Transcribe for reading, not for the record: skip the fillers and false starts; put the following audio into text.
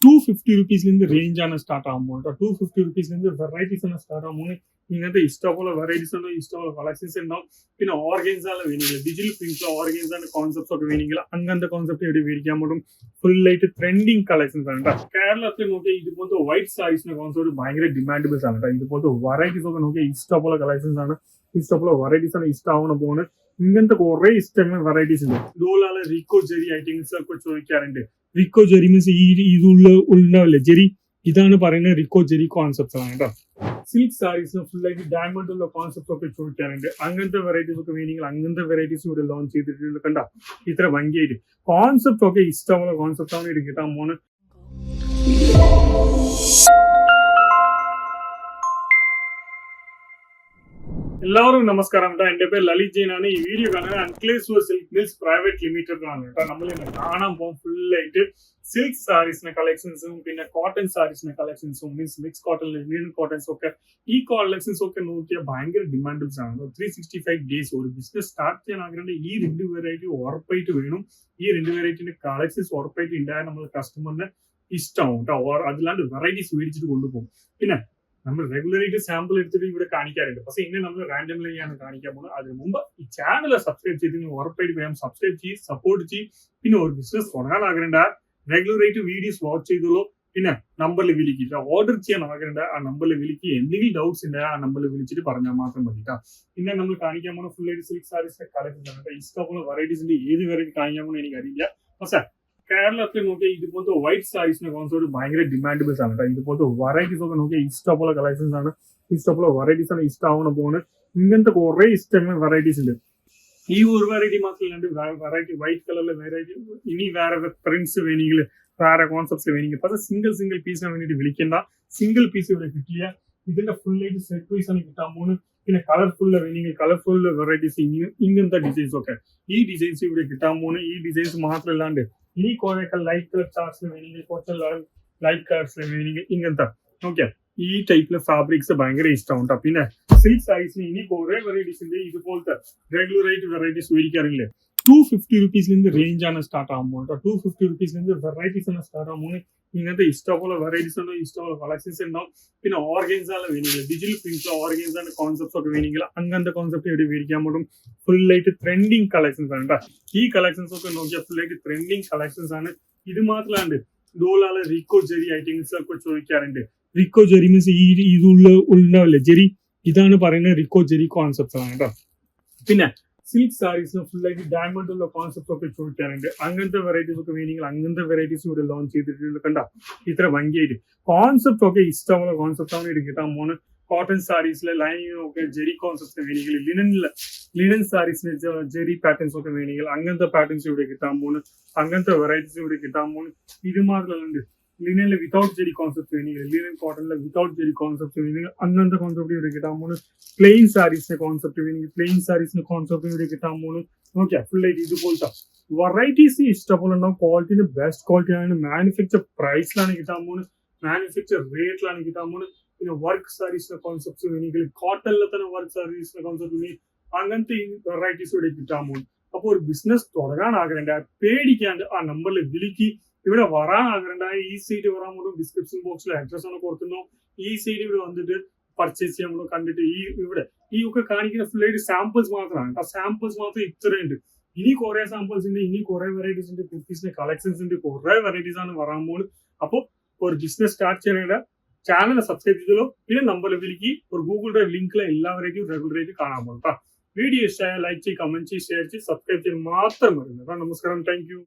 250 range ആണ് start ആകുമ്പോൾ 250 varieties ആണ് സ്റ്റാർട്ട് ആകുമ്പോൾ ഇങ്ങനത്തെ ഇഷ്ടംപോലെ വെറൈറ്റീസ് ഉണ്ടോ ഇഷ്ടംപോലെ കളക്ഷൻസ് ഉണ്ടാവും പിന്നെ ഓർഗൻസാണ് വേണമെങ്കിൽ ഡിജിറ്റൽ പ്രിന്റ്സിലെ ഓർഗൻസാണ് കോൺസെപ്റ്റ്സ് ഒക്കെ വേണമെങ്കിൽ അങ്ങനത്തെ കോൺസെപ്റ്റ് ഇവിടെ മേടിക്കാൻ പോലും ഫുൾ ആയിട്ട് ട്രെൻഡിങ് കളക്ഷൻസ് ആണ് കേട്ടോ കേരളത്തിൽ നോക്കിയാൽ ഇതുപോലത്തെ വൈറ്റ് സാരീസിന്റെ കോൺസെപ്റ്റ് ഭയങ്കര ഡിമാൻഡബിൾസ് ആണ് കേട്ടോ ഇതുപോലത്തെ വെറൈറ്റീസ് ഒക്കെ നോക്കിയാൽ ഇഷ്ടംപോലെ കളക്ഷൻസ് ആണ് ഇഷ്ടംപോലെ വെറൈറ്റീസ് ആണ് ഇഷ്ടമാവണ പോകുന്നത് ഇങ്ങനത്തെ കുറെ ഇഷ്ടങ്ങൾ വെറൈറ്റീസ് ഉണ്ട് ഇതുപോലുള്ള റിക്കോ ജെറി ഐറ്റംസ് ഒക്കെ ചോദിക്കാറുണ്ട് റിക്കോ ജെറി മീൻസ് ഈ ഉണ്ടാവില്ലേ ജെറി ഇതാണ് പറയുന്നത് റിക്കോ ജെറി കോൺസെപ്റ്റ്സ് ആണ് കേട്ടോ സിൽക്ക് സാരീസ് ഫുൾ ആയിട്ട് ഡയമണ്ട് ഉള്ള കോൺസെപ്റ്റ് ഒക്കെ ചോദിക്കാറുണ്ട് അങ്ങനത്തെ വെറൈറ്റീസ് ഒക്കെ വേണമെങ്കിൽ അങ്ങനത്തെ വെറൈറ്റീസ് ഇവിടെ ലോഞ്ച് ചെയ്തിട്ടുണ്ട് കണ്ട ഇത്ര ഭംഗിയായിട്ട് കോൺസെപ്റ്റ് ഒക്കെ ഇഷ്ടമുള്ള കോൺസെപ്റ്റ് ആണ് ഇത് കിട്ടാൻ പോകുന്നത് എല്ലാവർക്കും നമസ്കാരം കേട്ടോ എന്റെ പേര് ലളിത് ജെയിൻ ആണ് ഈ വീഡിയോ കാണുന്നത് അൻക്ലേശ്വർ സിൽക്ക് മിൽസ് പ്രൈവറ്റ് ലിമിറ്റഡ് ആണ് കേട്ടോ നമ്മൾ കാണാൻ പോകും ഫുൾ ആയിട്ട് സിൽക്ക് സാരീസിന്റെ കളക്ഷൻസും പിന്നെ കോട്ടൺ സാരീസിന്റെ കളക്ഷൻസും means mix cotton linen cottons ഒക്കെ ഈ കളക്ഷൻസ് ഒക്കെ നോക്കിയാൽ ഭയങ്കര ഡിമാൻഡബിൾസ് ആണ് 365 ഡേയ്സ് ഒരു ബിസിനസ് സ്റ്റാർട്ട് ചെയ്യാൻ ആഗ്രഹം ഈ രണ്ട് വെറൈറ്റി ഉറപ്പായിട്ട് വേണം ഈ രണ്ട് വെറൈറ്റിന്റെ കളക്ഷൻസ് ഉറപ്പായിട്ട് ഉണ്ടായാൽ നമ്മൾ കസ്റ്റമറിന് ഇഷ്ടമാവും കേട്ടോ അതിലാണ്ട് വെറൈറ്റീസ് മേടിച്ചിട്ട് കൊണ്ടുപോകും പിന്നെ നമ്മൾ റെഗുലറായിട്ട് സാമ്പിൾ എടുത്തിട്ട് ഇവിടെ കാണിക്കാറുണ്ട് പക്ഷെ ഇങ്ങനെ നമ്മൾ റാൻഡംലി ആണ് കാണിക്കാൻ പോകുന്നത് അതിന് മുമ്പ് ഈ ചാനൽ സബ്സ്ക്രൈബ് ചെയ്ത് ഉറപ്പായിട്ട് വേണം സബ്സ്ക്രൈബ് ചെയ്ത് സപ്പോർട്ട് ചെയ്യും പിന്നെ ഒരു ബിസിനസ് തുടങ്ങാൻ ആഗ്രഹമുണ്ട് റെഗുലറായിട്ട് വീഡിയോസ് വാച്ച് ചെയ്തോളൂ പിന്നെ നമ്പറിൽ വിളിക്കുക ഓർഡർ ചെയ്യാൻ ആഗ്രഹമുണ്ട് ആ നമ്പറിൽ വിളിക്കുക എന്തെങ്കിലും ഡൗട്ട്സ് ഉണ്ടെങ്കിൽ ആ നമ്പറിൽ വിളിച്ചിട്ട് പറഞ്ഞാൽ മാത്രം മതി പിന്നെ നമ്മൾ കാണിക്കാൻ പോകുന്ന ഫുൾ ആയിട്ട് സിൽക്ക് സാരീസിന്റെ കളക്ഷൻസ് ഇഷ്ടമുള്ള വെറൈറ്റീസിന്റെ ഏത് വെറൈറ്റി കാണിക്കാൻ പോകുന്ന എനിക്കറിയില്ല പക്ഷെ കേരളത്തിൽ നോക്കിയാൽ ഇതുപോലത്തെ വൈറ്റ് സാരീസിന്റെ കോൺസെപ്റ്റ് ഭയങ്കര ഡിമാൻഡബിൾസ് ആണ് കേട്ടോ ഇതുപോലത്തെ വെറൈറ്റീസ് ഒക്കെ നോക്കിയാൽ ഇഷ്ടമുള്ള കളക്ഷൻസ് ആണ് ഇഷ്ടമുള്ള വെറൈറ്റീസ് ആണ് ഇഷ്ടമാവണ പോകുന്നത് ഇങ്ങനത്തെ കുറെ ഇഷ്ടങ്ങൾ വെറൈറ്റീസ് ഉണ്ട് ഈ ഒരു വെറൈറ്റി മാത്രമല്ലാണ്ട് വെറൈറ്റി വൈറ്റ് കളറിലെ വെറൈറ്റി ഇനി വേറെ പ്രിന്റ്സ് വേണമെങ്കിൽ വേറെ കോൺസെപ്റ്റ്സ് വേണമെങ്കിൽ പക്ഷെ സിംഗിൾ പീസിന് വേണ്ടിയിട്ട് വിളിക്കേണ്ട സിംഗിൾ പീസ് ഇവിടെ കിട്ടില്ല ഇതിന്റെ ഫുൾ ആയിട്ട് സെറ്റ് വൈസ് ആണ് കിട്ടാൻ പോകുന്നത് പിന്നെ കളർഫുള്ള വേണമെങ്കിൽ കളർഫുൾ വെറൈറ്റീസ് ഇങ്ങനത്തെ ഡിസൈൻസ് ഒക്കെ ഈ ഡിസൈൻസ് ഇവിടെ കിട്ടാൻ പോകുന്നത് ഈ ഡിസൈൻസ് മാത്രമല്ലാണ്ട് ഇനി കുറേയൊക്കെ ലൈറ്റ് കളർ ചാർട്ട്സ് വേണമെങ്കിൽ കുറച്ച് ലൈറ്റ് കളേഴ്സ് വേണമെങ്കിൽ ഇങ്ങനത്തെ ഓക്കെ ഈ ടൈപ്പിലെ ഫാബ്രിക്സ് ഭയങ്കര ഇഷ്ടമാണ് കേട്ടോ പിന്നെ സിൽക്ക് സാരീസിന് ഇനി കുറെ വെറൈറ്റീസ് ഉണ്ട് ഇതുപോലത്തെ റെഗുലറായിട്ട് വെറൈറ്റീസ് മേടിക്കാറില്ലേ 250 റേഞ്ച് ആണ് സ്റ്റാർട്ട് ആകുമ്പോൾ 250 വെറൈറ്റീസ് ആണ് സ്റ്റാർട്ട് ആകുമ്പോൾ ഇങ്ങനത്തെ ഇഷ്ടമുള്ള വെറൈറ്റീസ് ഉണ്ടോ ഇഷ്ടമുള്ള കളക്ഷൻസ് ഉണ്ടാവും പിന്നെ ഓർഗൻസാണ് വേണമെങ്കിൽ ഡിജിറ്റൽ പ്രിന്റ്സിലെ ഓർഗൻസാണ് കോൺസെപ്റ്റ്സ് ഒക്കെ വേണമെങ്കിൽ അങ്ങനത്തെ കോൺസെപ്റ്റ് ഇവിടെ മേടിക്കാൻ പോലും ഫുൾ ആയിട്ട് ട്രെൻഡിങ് കളക്ഷൻസ് ആണ് കേട്ടോ ഈ കളക്ഷൻസ് ഒക്കെ നോക്കിയാൽ ഫുൾ ആയിട്ട് ട്രെൻഡിങ് കളക്ഷൻസ് ആണ് ഇത് മാത്രമല്ലാണ്ട് ഇതുപോലുള്ള റിക്കോ ജെറി ഐറ്റംസ് ഒക്കെ ചോദിക്കാറുണ്ട് റിക്കോ ജെറി മീൻസ് ഈ ഉണ്ടാവില്ലേ ജെറി ഇതാണ് പറയുന്നത് റിക്കോ ജെറി കോൺസെപ്റ്റ്സ് ആണ് കേട്ടോ പിന്നെ സിൽക്ക് സാരീസ് ഫുൾ ആയിട്ട് ഡയമണ്ട് ഉള്ള കോൺസെപ്റ്റ് ഒക്കെ ചോദിക്കാറുണ്ട് അങ്ങനത്തെ വെറൈറ്റീസ് ഒക്കെ വേണമെങ്കിൽ അങ്ങനത്തെ വെറൈറ്റീസ് ഇവിടെ ലോഞ്ച് ചെയ്തിട്ടുണ്ട് കണ്ട ഇത്ര ഭംഗിയായിട്ട് കോൺസെപ്റ്റ് ഒക്കെ ഇഷ്ടമുള്ള കോൺസെപ്റ്റ് ആണ് ഇത് കിട്ടാൻ പോകുന്നത് കോട്ടൺ സാരീസിലെ ലൈനിങ് ഒക്കെ ജെറി കോൺസെപ്റ്റ് വേണമെങ്കിൽ ലിനൻ സാരീസിന് ജെറി പാറ്റേൺസ് ഒക്കെ വേണമെങ്കിൽ അങ്ങനത്തെ പാറ്റേൺസ് ഇവിടെ കിട്ടാൻ പോകുന്നത് അങ്ങനത്തെ വെറൈറ്റീസ് ഇവിടെ കിട്ടാൻ പോകുന്നത് ഇത് മാത്രമല്ല ലിനനിലെ വിതൗട്ട് ജെറി കോൺസെപ്റ്റ് വേണമെങ്കിൽ ലിനൻ കോട്ടണിലെ വിതൗട്ട് ജെറി കോൺസെപ്റ്റ് വേണമെങ്കിൽ അങ്ങനത്തെ കോൺസെപ്റ്റ് ഇവിടെ കിട്ടാൻ പോകുന്നത് പ്ലെയിൻ സാരീസിന്റെ കോൺസെപ്റ്റ് വേണമെങ്കിൽ പ്ലെയിൻ സാരീസിന്റെ കോൺസെപ്റ്റ് ഇവിടെ കിട്ടാൻ പോകുന്നത് നോക്കിയാ ഫുൾ ആയിട്ട് ഇതുപോലത്തെ വെറൈറ്റീസ് ഇഷ്ടപോലെ ഉണ്ടാവും ക്വാളിറ്റിന്റെ ബെസ്റ്റ് ക്വാളിറ്റി ആണ് മാനുഫാക്ചർ പ്രൈസിലാണ് കിട്ടാൻ പോകുന്നത് മാനുഫാക്ചർ റേറ്റിലാണ് കിട്ടാൻ പോകുന്നത് പിന്നെ വർക്ക് സാരീസിന്റെ കോൺസെപ്റ്റ് വേണമെങ്കിൽ കോട്ടണിലെ തന്നെ വർക്ക് സാരീസിന്റെ കോൺസെപ്റ്റ് വേണമെങ്കിൽ അങ്ങനത്തെ വെറൈറ്റീസ് ഇവിടെ കിട്ടാൻ പോകുന്നു അപ്പോൾ ഒരു ബിസിനസ് തുടങ്ങാൻ ആഗ്രഹമുണ്ട് പേടിക്കാണ്ട് ആ നമ്പറിൽ വിളിക്ക് ഇവിടെ വരാൻ ആഗ്രഹമുണ്ടായ ഈ സൈറ്റ് വരാൻ പോലും ഡിസ്ക്രിപ്ഷൻ ബോക്സിൽ അഡ്രസ് ആണ് കൊടുക്കുന്നു ഈ സൈറ്റ് ഇവിടെ വന്നിട്ട് പർച്ചേസ് ചെയ്യാൻ പോലും കണ്ടിട്ട് ഈ ഒക്കെ കാണിക്കുന്ന ഫുൾ ആയിട്ട് സാമ്പിൾസ് മാത്രമാണ് ആ സാമ്പിൾസ് മാത്രം ഇത്രയുണ്ട് ഇനി കുറെ സാമ്പിൾസ് ഉണ്ട് ഇനി കുറെ വെറൈറ്റീസ് ഉണ്ട് കുർത്തീസിന്റെ കളക്ഷൻസ് ഉണ്ട് കുറെ വെറൈറ്റീസ് ആണ് വരാൻ പോകുന്നത് അപ്പോൾ ഒരു ബിസിനസ് സ്റ്റാർട്ട് ചെയ്യേണ്ട ചാനൽ സബ്സ്ക്രൈബ് ചെയ്തല്ലോ പിന്നെ നമ്പറിൽ വിളിക്ക് ഒരു ഗൂഗിൾ ഡ്രൈവ് ലിങ്കിലെ എല്ലാ വെറൈറ്റിയും റെഗുലറായിട്ട് കാണാൻ പോകും കേട്ടോ വീഡിയോ ഇഷ്ടമായ ലൈക്ക് ചെയ്ത് കമന്റ് ചെയ്ത് ഷെയർ ചെയ്ത് സബ്സ്ക്രൈബ് ചെയ്ത് മാത്രം മതി നമസ്കാരം താങ്ക് യു